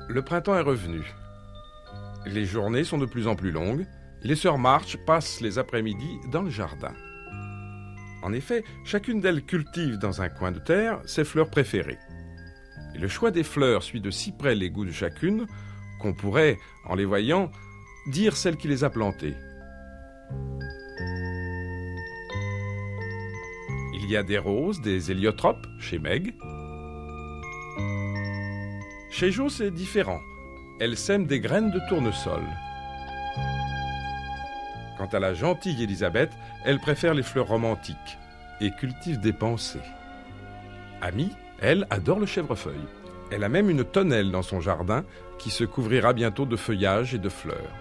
Le printemps est revenu. Les journées sont de plus en plus longues et les sœurs March passent les après-midi dans le jardin. En effet, chacune d'elles cultive dans un coin de terre ses fleurs préférées. Et le choix des fleurs suit de si près les goûts de chacune qu'on pourrait, en les voyant, dire celle qui les a plantées. Il y a des roses, des héliotropes chez Meg. Chez Jo, c'est différent. Elle sème des graines de tournesol. Quant à la gentille Elisabeth, elle préfère les fleurs romantiques et cultive des pensées. Amy, elle, adore le chèvrefeuille. Elle a même une tonnelle dans son jardin qui se couvrira bientôt de feuillage et de fleurs.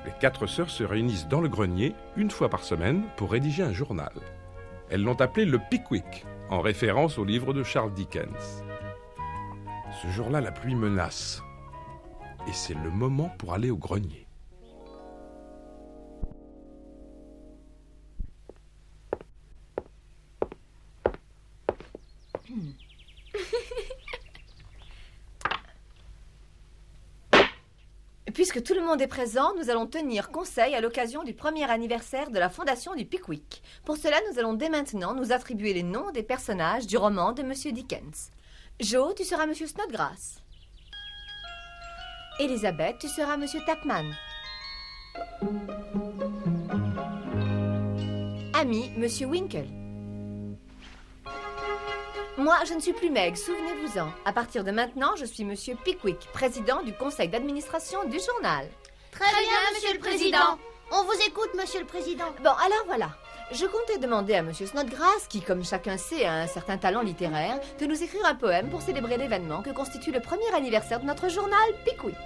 Les 4 sœurs se réunissent dans le grenier une fois par semaine pour rédiger un journal. Elles l'ont appelé le Pickwick, en référence au livre de Charles Dickens. Ce jour-là, la pluie menace. Et c'est le moment pour aller au grenier. Puisque tout le monde est présent, nous allons tenir conseil à l'occasion du premier anniversaire de la fondation du Pickwick. Pour cela, nous allons dès maintenant nous attribuer les noms des personnages du roman de M. Dickens. Jo, tu seras M. Snodgrass. Elisabeth, tu seras M. Tapman. Amy, M. Winkle. Moi, je ne suis plus Meg, souvenez-vous-en. À partir de maintenant, je suis Monsieur Pickwick, président du conseil d'administration du journal. Très bien, Monsieur le Président. On vous écoute, Monsieur le Président. Bon, alors voilà. Je comptais demander à Monsieur Snodgrass, qui, comme chacun sait, a un certain talent littéraire, de nous écrire un poème pour célébrer l'événement que constitue le premier anniversaire de notre journal Pickwick.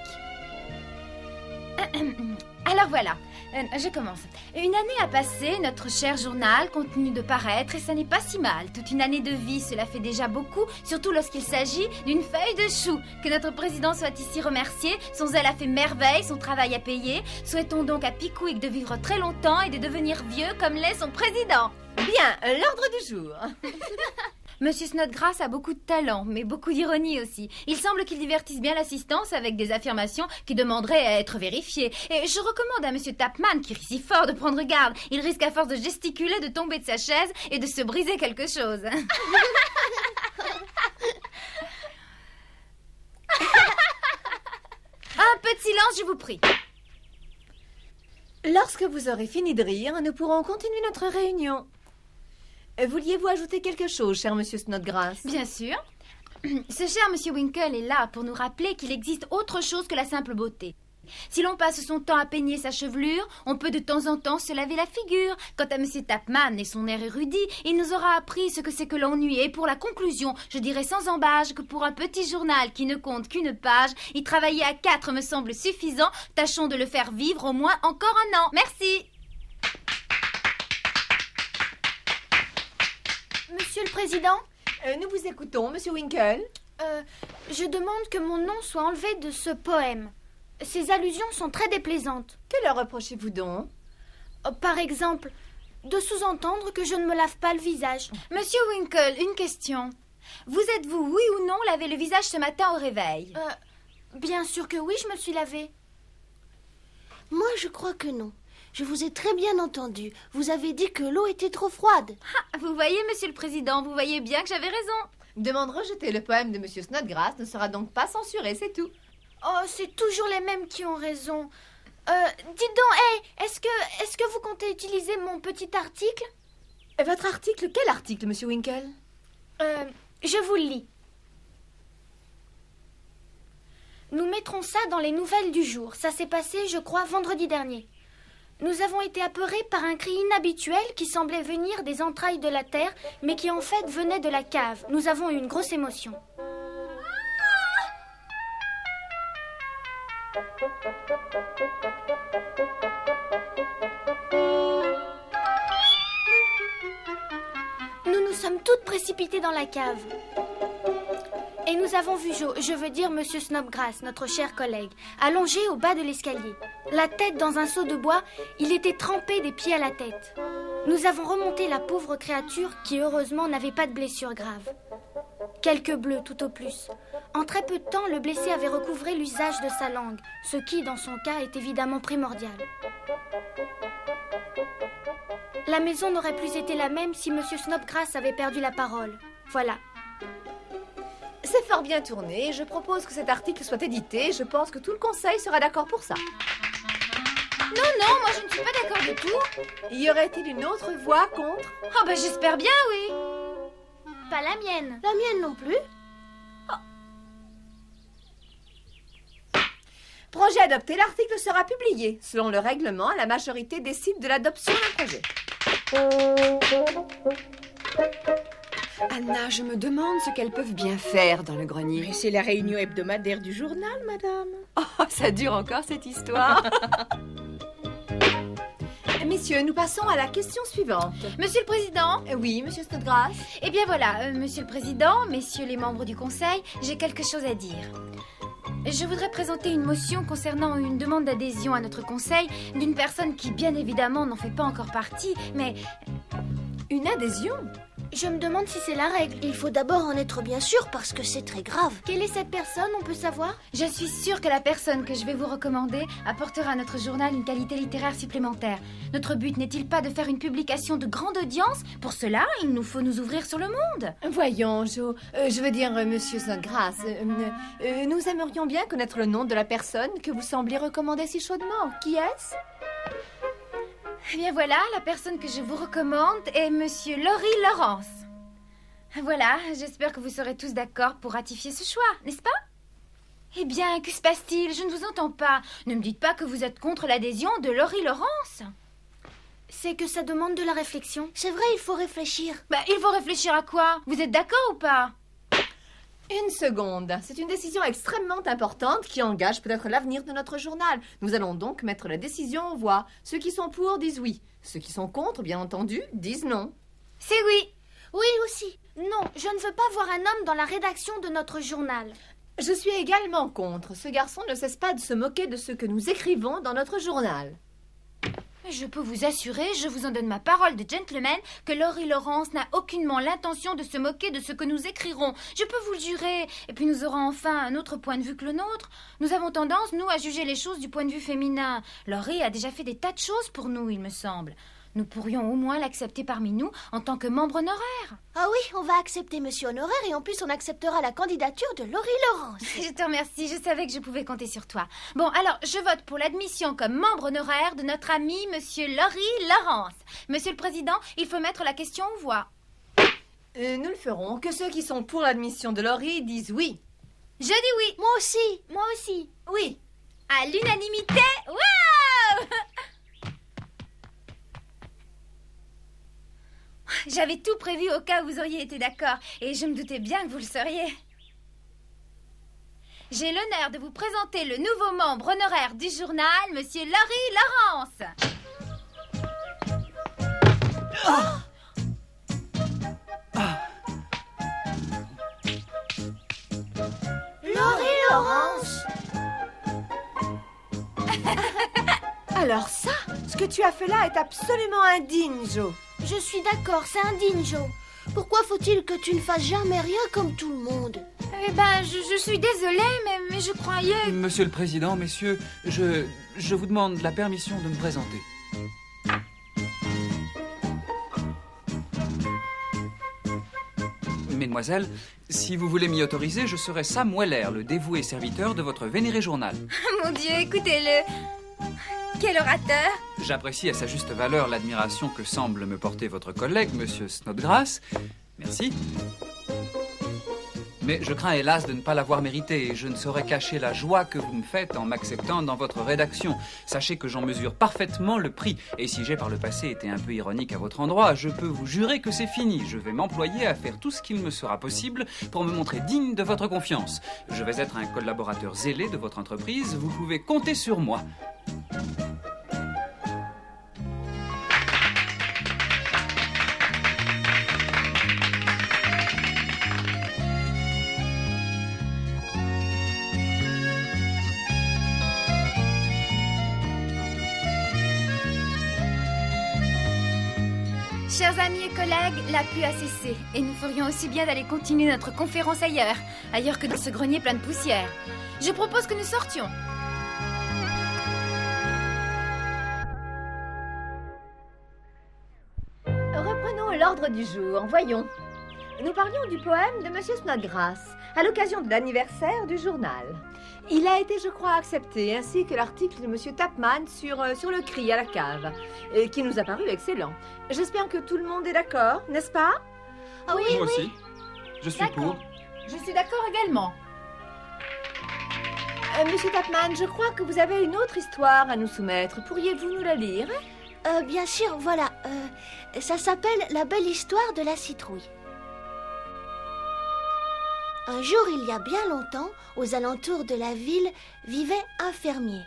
Alors voilà, je commence. Une année a passé, notre cher journal continue de paraître et ça n'est pas si mal. Toute une année de vie, cela fait déjà beaucoup, surtout lorsqu'il s'agit d'une feuille de chou. Que notre président soit ici remercié, son zèle a fait merveille, son travail a payé. Souhaitons donc à Pickwick de vivre très longtemps et de devenir vieux comme l'est son président. Bien, l'ordre du jour. Monsieur Snodgrass a beaucoup de talent, mais beaucoup d'ironie aussi. Il semble qu'il divertisse bien l'assistance avec des affirmations qui demanderaient à être vérifiées. Et je recommande à Monsieur Tapman, qui rit si fort, de prendre garde. Il risque à force de gesticuler de tomber de sa chaise et de se briser quelque chose. Un peu de silence, je vous prie. Lorsque vous aurez fini de rire, nous pourrons continuer notre réunion. Vouliez-vous ajouter quelque chose, cher Monsieur Snodgrass? Bien sûr. Ce cher Monsieur Winkle est là pour nous rappeler qu'il existe autre chose que la simple beauté. Si l'on passe son temps à peigner sa chevelure, on peut de temps en temps se laver la figure. Quant à Monsieur Tapman et son air érudit, il nous aura appris ce que c'est que l'ennui. Et pour la conclusion, je dirais sans embâche que pour un petit journal qui ne compte qu'une page, y travailler à 4 me semble suffisant. Tâchons de le faire vivre au moins encore un an. Merci. Monsieur le Président, nous vous écoutons, Monsieur Winkle. je demande que mon nom soit enlevé de ce poème. Ces allusions sont très déplaisantes. Que leur reprochez-vous donc? Par exemple, de sous-entendre que je ne me lave pas le visage. Monsieur Winkle, une question. Vous êtes-vous, oui ou non, lavé le visage ce matin au réveil? Bien sûr que oui, je me suis lavée. Moi, je crois que non. Je vous ai très bien entendu. Vous avez dit que l'eau était trop froide. Ah, vous voyez, Monsieur le Président, vous voyez bien que j'avais raison. Demande rejetée, le poème de Monsieur Snodgrass ne sera donc pas censuré, c'est tout. Oh, c'est toujours les mêmes qui ont raison. Dites donc, est-ce que vous comptez utiliser mon petit article? Votre article? Quel article, Monsieur Winkle? Je vous le lis. Nous mettrons ça dans les nouvelles du jour. Ça s'est passé, je crois, vendredi dernier. Nous avons été apeurés par un cri inhabituel qui semblait venir des entrailles de la terre, mais qui en fait venait de la cave. Nous avons eu une grosse émotion. Nous nous sommes toutes précipitées dans la cave. Et nous avons vu Jo, je veux dire Monsieur Snodgrass, notre cher collègue, allongé au bas de l'escalier. La tête dans un seau de bois, il était trempé des pieds à la tête. Nous avons remonté la pauvre créature qui, heureusement, n'avait pas de blessure grave. Quelques bleus tout au plus. En très peu de temps, le blessé avait recouvré l'usage de sa langue, ce qui, dans son cas, est évidemment primordial. La maison n'aurait plus été la même si M. Snodgrass avait perdu la parole. Voilà. C'est fort bien tourné. Je propose que cet article soit édité. Je pense que tout le conseil sera d'accord pour ça. Non, moi je ne suis pas d'accord du tout. Y aurait-il une autre voix contre? Oh bah j'espère bien, oui. Pas la mienne. La mienne non plus. Projet adopté, l'article sera publié. Selon le règlement, la majorité décide de l'adoption d'un projet. Anna, je me demande ce qu'elles peuvent bien faire dans le grenier. Mais c'est la réunion hebdomadaire du journal, madame. Oh, ça dure encore cette histoire. Messieurs, nous passons à la question suivante. Monsieur le Président? Oui, Monsieur Snodgrass? Eh bien voilà, Monsieur le Président, messieurs les membres du Conseil, j'ai quelque chose à dire. Je voudrais présenter une motion concernant une demande d'adhésion à notre Conseil d'une personne qui, bien évidemment, n'en fait pas encore partie, mais... Une adhésion? Je me demande si c'est la règle. Il faut d'abord en être bien sûr parce que c'est très grave. Quelle est cette personne, on peut savoir? Je suis sûre que la personne que je vais vous recommander apportera à notre journal une qualité littéraire supplémentaire. Notre but n'est-il pas de faire une publication de grande audience? Pour cela, il nous faut nous ouvrir sur le monde. Voyons, Jo. Je veux dire, Monsieur Snodgrass, nous aimerions bien connaître le nom de la personne que vous semblez recommander si chaudement. Qui est-ce? Eh bien voilà, la personne que je vous recommande est Monsieur Laurie Lawrence. Voilà, j'espère que vous serez tous d'accord pour ratifier ce choix, n'est-ce pas? Eh bien, que se passe-t-il? Je ne vous entends pas. Ne me dites pas que vous êtes contre l'adhésion de Laurie Lawrence. C'est que ça demande de la réflexion. C'est vrai, il faut réfléchir. Il faut réfléchir à quoi? Vous êtes d'accord ou pas? Une seconde. C'est une décision extrêmement importante qui engage peut-être l'avenir de notre journal. Nous allons donc mettre la décision aux voix. Ceux qui sont pour disent oui. Ceux qui sont contre, bien entendu, disent non. C'est oui. Oui aussi. Non, je ne veux pas voir un homme dans la rédaction de notre journal. Je suis également contre. Ce garçon ne cesse pas de se moquer de ce que nous écrivons dans notre journal. Je peux vous assurer, je vous en donne ma parole de gentleman, que Laurie Lawrence n'a aucunement l'intention de se moquer de ce que nous écrirons. Je peux vous le jurer. Et puis nous aurons enfin un autre point de vue que le nôtre. Nous avons tendance, nous, à juger les choses du point de vue féminin. Laurie a déjà fait des tas de choses pour nous, il me semble. Nous pourrions au moins l'accepter parmi nous en tant que membre honoraire. Ah oui, on va accepter monsieur honoraire et en plus on acceptera la candidature de Laurie Lawrence. Je te remercie, je savais que je pouvais compter sur toi. Bon, alors, je vote pour l'admission comme membre honoraire de notre ami Monsieur Laurie Lawrence. Monsieur le Président, il faut mettre la question aux voix. Nous le ferons. Que ceux qui sont pour l'admission de Laurie disent oui. Je dis oui. Moi aussi. Moi aussi. Oui. À l'unanimité. Waouh! J'avais tout prévu au cas où vous auriez été d'accord, et je me doutais bien que vous le seriez. J'ai l'honneur de vous présenter le nouveau membre honoraire du journal, Monsieur Laurie Lawrence. Laurie Lawrence. Alors ça, ce que tu as fait là est absolument indigne, Jo. Je suis d'accord, c'est indigne, Jo. Pourquoi faut-il que tu ne fasses jamais rien comme tout le monde? Eh ben, je suis désolée, mais je croyais... Monsieur le Président, messieurs, je vous demande la permission de me présenter. Mesdemoiselles, si vous voulez m'y autoriser, je serai Sam Weller, le dévoué serviteur de votre vénéré journal. Mon Dieu, écoutez-le. Quel orateur! J'apprécie à sa juste valeur l'admiration que semble me porter votre collègue, Monsieur Snodgrass. Merci. Mais je crains hélas de ne pas l'avoir mérité et je ne saurais cacher la joie que vous me faites en m'acceptant dans votre rédaction. Sachez que j'en mesure parfaitement le prix. Et si j'ai par le passé été un peu ironique à votre endroit, je peux vous jurer que c'est fini. Je vais m'employer à faire tout ce qu'il me sera possible pour me montrer digne de votre confiance. Je vais être un collaborateur zélé de votre entreprise. Vous pouvez compter sur moi. Chers amis et collègues, la pluie a cessé et nous ferions aussi bien d'aller continuer notre conférence ailleurs que dans ce grenier plein de poussière. Je propose que nous sortions. Reprenons l'ordre du jour. Voyons. Nous parlions du poème de Monsieur Snodgrass à l'occasion de l'anniversaire du journal. Il a été, je crois, accepté, ainsi que l'article de Monsieur Tapman sur le cri à la cave, et qui nous a paru excellent. J'espère que tout le monde est d'accord, n'est-ce pas? Ah oui, Moi aussi. Je suis pour. Je suis d'accord également. Monsieur Tapman, je crois que vous avez une autre histoire à nous soumettre. Pourriez-vous nous la lire? Bien sûr, voilà. Ça s'appelle La belle histoire de la citrouille. Un jour, il y a bien longtemps, aux alentours de la ville, vivait un fermier.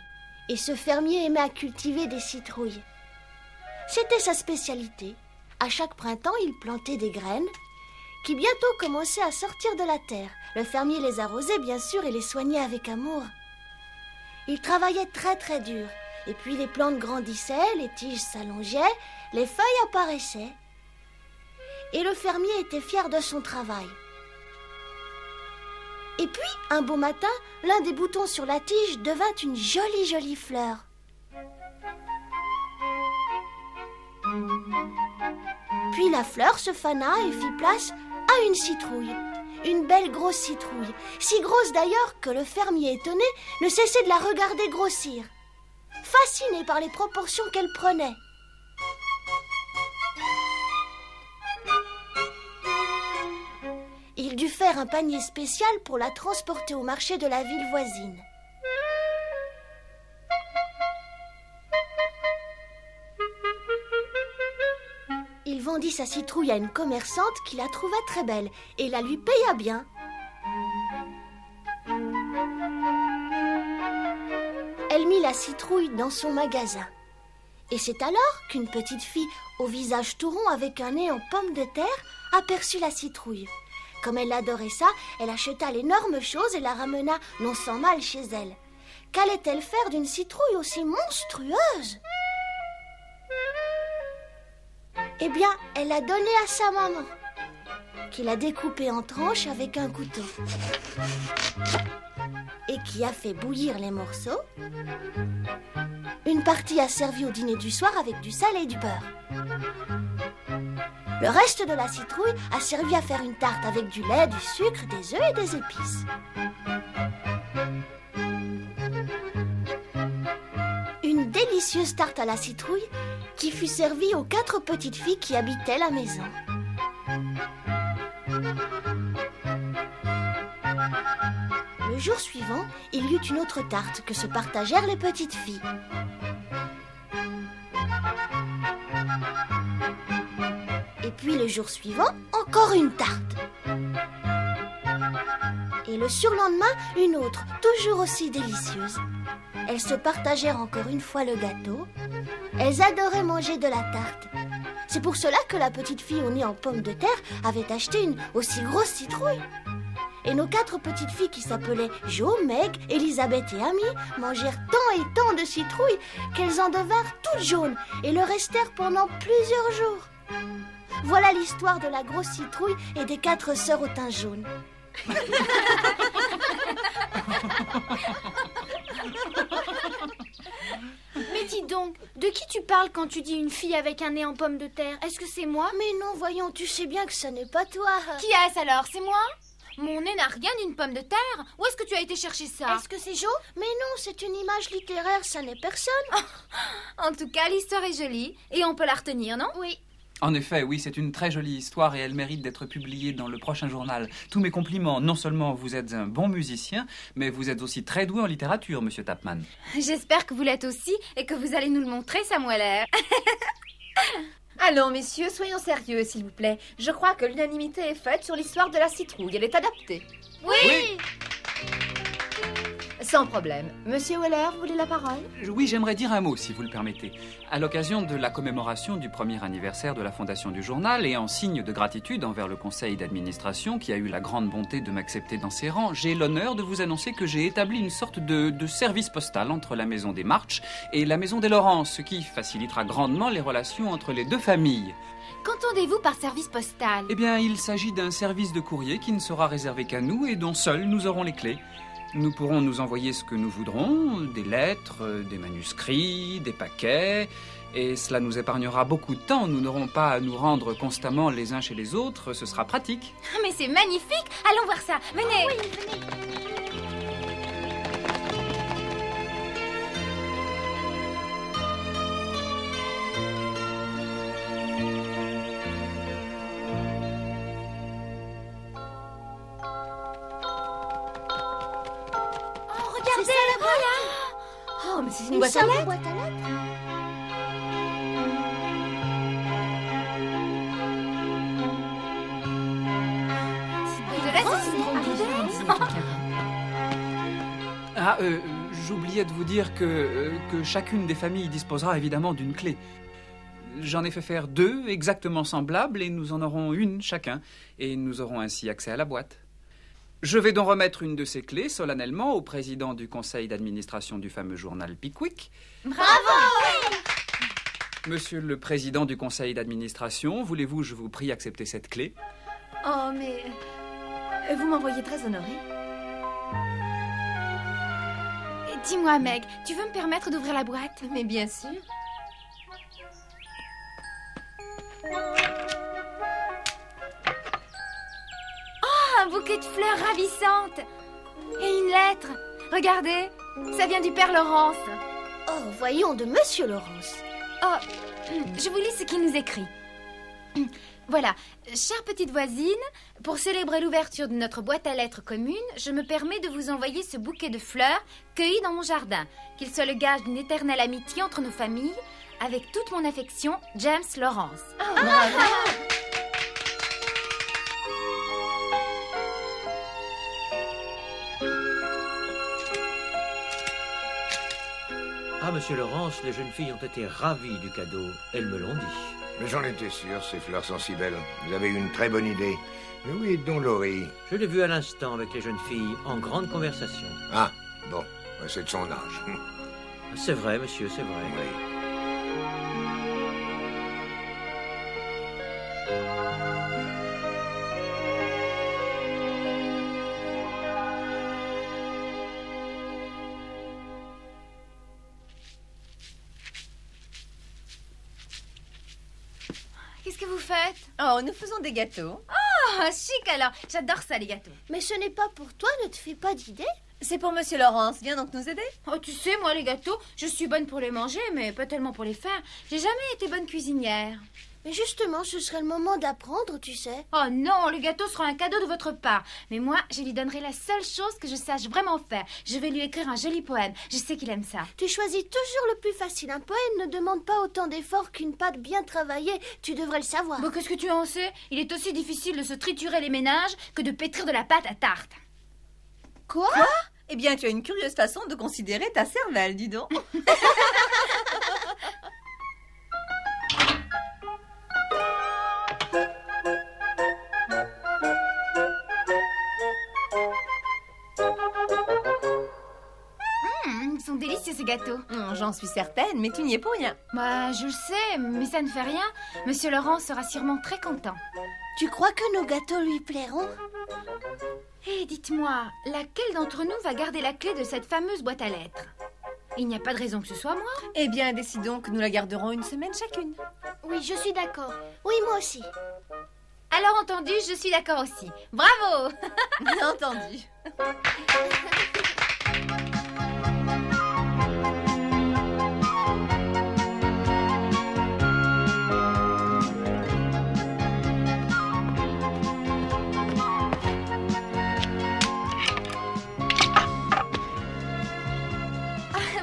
Et ce fermier aimait à cultiver des citrouilles. C'était sa spécialité. À chaque printemps, il plantait des graines qui bientôt commençaient à sortir de la terre. Le fermier les arrosait, bien sûr, et les soignait avec amour. Il travaillait très très dur. Et puis les plantes grandissaient, les tiges s'allongeaient, les feuilles apparaissaient. Et le fermier était fier de son travail. Et puis, un beau matin, l'un des boutons sur la tige devint une jolie, jolie fleur. Puis la fleur se fana et fit place à une citrouille. Une belle grosse citrouille, si grosse d'ailleurs que le fermier étonné ne cessait de la regarder grossir, fasciné par les proportions qu'elle prenait. Il dut faire un panier spécial pour la transporter au marché de la ville voisine. Il vendit sa citrouille à une commerçante qui la trouva très belle et la lui paya bien. Elle mit la citrouille dans son magasin. Et c'est alors qu'une petite fille au visage tout rond avec un nez en pomme de terre aperçut la citrouille. Comme elle adorait ça, elle acheta l'énorme chose et la ramena non sans mal chez elle. Qu'allait-elle faire d'une citrouille aussi monstrueuse? Eh bien, elle l'a donnée à sa maman, qui l'a découpée en tranches avec un couteau et qui a fait bouillir les morceaux. Une partie a servi au dîner du soir avec du sel et du beurre. Le reste de la citrouille a servi à faire une tarte avec du lait, du sucre, des œufs et des épices. Une délicieuse tarte à la citrouille qui fut servie aux 4 petites filles qui habitaient la maison. Le jour suivant, il y eut une autre tarte que se partagèrent les petites filles. Et puis le jour suivant, encore une tarte. Et le surlendemain, une autre, toujours aussi délicieuse. Elles se partagèrent encore une fois le gâteau. Elles adoraient manger de la tarte. C'est pour cela que la petite fille au nez en pomme de terre avait acheté une aussi grosse citrouille. Et nos 4 petites filles qui s'appelaient Jo, Meg, Elisabeth et Amy mangèrent tant et tant de citrouilles qu'elles en devinrent toutes jaunes et le restèrent pendant plusieurs jours. Voilà l'histoire de la grosse citrouille et des 4 sœurs au teint jaune. Mais dis donc, de qui tu parles quand tu dis une fille avec un nez en pomme de terre? Est-ce que c'est moi? Mais non, voyons, tu sais bien que ce n'est pas toi. Qui est-ce alors? C'est moi? Mon nez n'a rien d'une pomme de terre. Où est-ce que tu as été chercher ça? Est-ce que c'est Jo? Mais non, c'est une image littéraire, ça n'est personne. En tout cas, l'histoire est jolie et on peut la retenir, non? Oui. En effet, oui, c'est une très jolie histoire et elle mérite d'être publiée dans le prochain journal. Tous mes compliments. Non seulement vous êtes un bon musicien, mais vous êtes aussi très doué en littérature, monsieur Tapman. J'espère que vous l'êtes aussi et que vous allez nous le montrer, Samuel. Allons, messieurs, soyons sérieux, s'il vous plaît. Je crois que l'unanimité est faite sur l'histoire de la citrouille. Elle est adaptée. Oui. Sans problème. Monsieur Weller, vous voulez la parole? Oui, j'aimerais dire un mot, si vous le permettez. À l'occasion de la commémoration du premier anniversaire de la fondation du journal et en signe de gratitude envers le conseil d'administration qui a eu la grande bonté de m'accepter dans ses rangs, j'ai l'honneur de vous annoncer que j'ai établi une sorte de service postal entre la maison des March et la maison des Laurence, ce qui facilitera grandement les relations entre les deux familles. Qu'entendez-vous par service postal? Eh bien, il s'agit d'un service de courrier qui ne sera réservé qu'à nous et dont seuls nous aurons les clés. Nous pourrons nous envoyer ce que nous voudrons, des lettres, des manuscrits, des paquets, et cela nous épargnera beaucoup de temps. Nous n'aurons pas à nous rendre constamment les uns chez les autres, ce sera pratique. Mais c'est magnifique! Allons voir ça! Venez! Oui, venez. Oh, mais c'est une Une boîte à simple lettres. boîte à lettres. Ah, j'oubliais de vous dire que chacune des familles disposera évidemment d'une clé. J'en ai fait faire 2 exactement semblables et nous en aurons une chacun. Et nous aurons ainsi accès à la boîte. Je vais donc remettre une de ces clés solennellement au président du conseil d'administration du fameux journal Pickwick. Bravo! Monsieur le président du conseil d'administration, voulez-vous, je vous prie, accepter cette clé? Oh, mais... vous m'envoyez très honorée. Dis-moi, Meg, tu veux me permettre d'ouvrir la boîte? Mais bien sûr. Un bouquet de fleurs ravissantes! Et une lettre! Regardez, ça vient du père Laurence. Oh, voyons, de Monsieur Laurence. Oh, je vous lis ce qu'il nous écrit. Voilà, chère petite voisine, pour célébrer l'ouverture de notre boîte à lettres commune, je me permets de vous envoyer ce bouquet de fleurs cueillies dans mon jardin. Qu'il soit le gage d'une éternelle amitié entre nos familles. Avec toute mon affection, James Laurence. Ah, monsieur Laurence, les jeunes filles ont été ravies du cadeau. Elles me l'ont dit. Mais j'en étais sûr, ces fleurs sont si belles. Vous avez eu une très bonne idée. Mais où est donc Laurie? Je l'ai vue à l'instant avec les jeunes filles, en grande conversation. Ah, bon, c'est de son âge. C'est vrai, monsieur, c'est vrai. Oui. Qu'est-ce que vous faites? Oh, nous faisons des gâteaux. Oh, chic alors. J'adore ça, les gâteaux. Mais ce n'est pas pour toi, ne te fais pas d'idée. C'est pour Monsieur Laurence. Viens donc nous aider. Oh, tu sais, moi, les gâteaux, je suis bonne pour les manger, mais pas tellement pour les faire. J'ai jamais été bonne cuisinière. Mais justement, ce serait le moment d'apprendre, tu sais. Oh non, le gâteau sera un cadeau de votre part. Mais moi, je lui donnerai la seule chose que je sache vraiment faire. Je vais lui écrire un joli poème. Je sais qu'il aime ça. Tu choisis toujours le plus facile. Un poème ne demande pas autant d'efforts qu'une pâte bien travaillée. Tu devrais le savoir. Bon, qu'est-ce que tu en sais? Il est aussi difficile de se triturer les ménages que de pétrir de la pâte à tarte. Quoi? Eh bien, tu as une curieuse façon de considérer ta cervelle, dis donc. Ils sont délicieux, ces gâteaux. J'en suis certaine, mais tu n'y es pour rien. Bah, je le sais, mais ça ne fait rien. Monsieur Laurent sera sûrement très content. Tu crois que nos gâteaux lui plairont? Et dites-moi, laquelle d'entre nous va garder la clé de cette fameuse boîte à lettres? Il n'y a pas de raison que ce soit moi. Eh bien, décidons que nous la garderons une semaine chacune. Oui, je suis d'accord. Oui, moi aussi. Alors entendu, je suis d'accord aussi. Bravo! Bien entendu.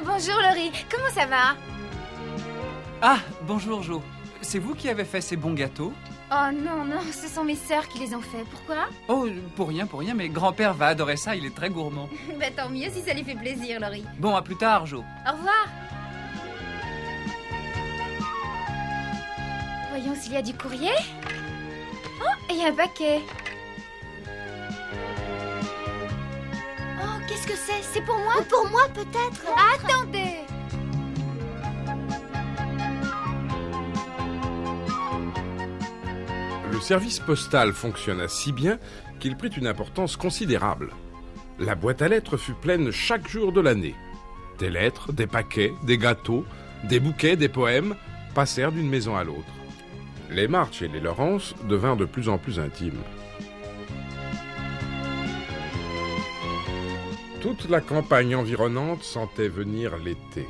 Bonjour Laurie, comment ça va? Ah, bonjour Jo. C'est vous qui avez fait ces bons gâteaux? Oh non, non, ce sont mes sœurs qui les ont fait. Pourquoi? Oh, pour rien, mais grand-père va adorer ça, il est très gourmand. Ben tant mieux si ça lui fait plaisir, Laurie. Bon, à plus tard, Jo. Au revoir. Voyons s'il y a du courrier. Oh, il y a un paquet. Oh, qu'est-ce que c'est? C'est pour moi? Ou pour moi, peut-être. Attendez. Le service postal fonctionna si bien qu'il prit une importance considérable. La boîte à lettres fut pleine chaque jour de l'année. Des lettres, des paquets, des gâteaux, des bouquets, des poèmes passèrent d'une maison à l'autre. Les March et les Lawrence devinrent de plus en plus intimes. Toute la campagne environnante sentait venir l'été.